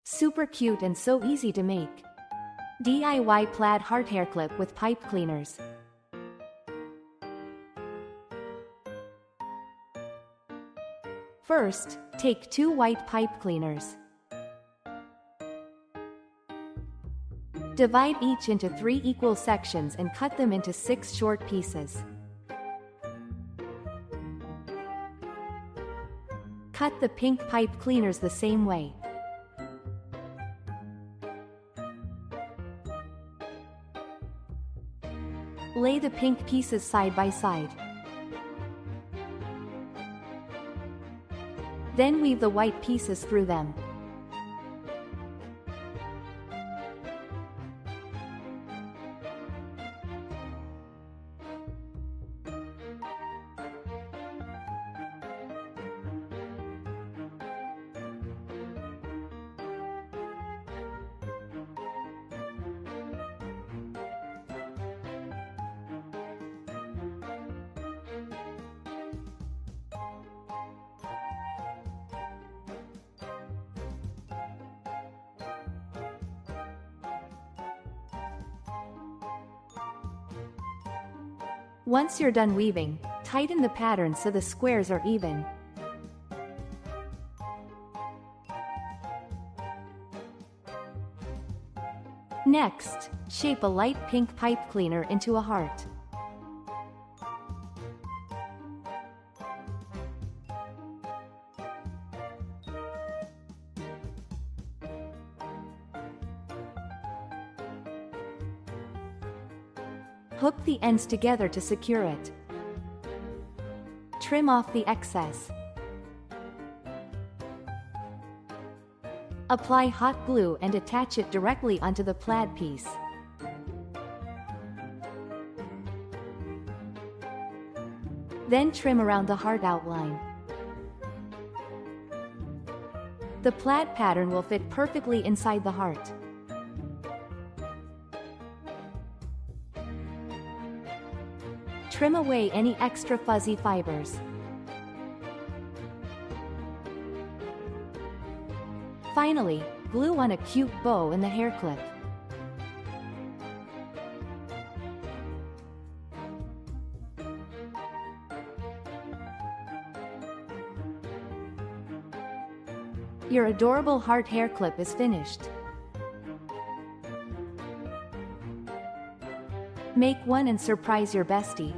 Super cute and so easy to make. DIY plaid heart hair clip with pipe cleaners. First, take 2 white pipe cleaners. Divide each into 3 equal sections and cut them into 6 short pieces. Cut the pink pipe cleaners the same way. Lay the pink pieces side by side. Then weave the white pieces through them. Once you're done weaving, tighten the pattern so the squares are even. Next, shape a light pink pipe cleaner into a heart. Hook the ends together to secure it. Trim off the excess. Apply hot glue and attach it directly onto the plaid piece. Then trim around the heart outline. The plaid pattern will fit perfectly inside the heart. Trim away any extra fuzzy fibers. Finally, glue on a cute bow in the hair clip. Your adorable heart hair clip is finished. Make one and surprise your bestie.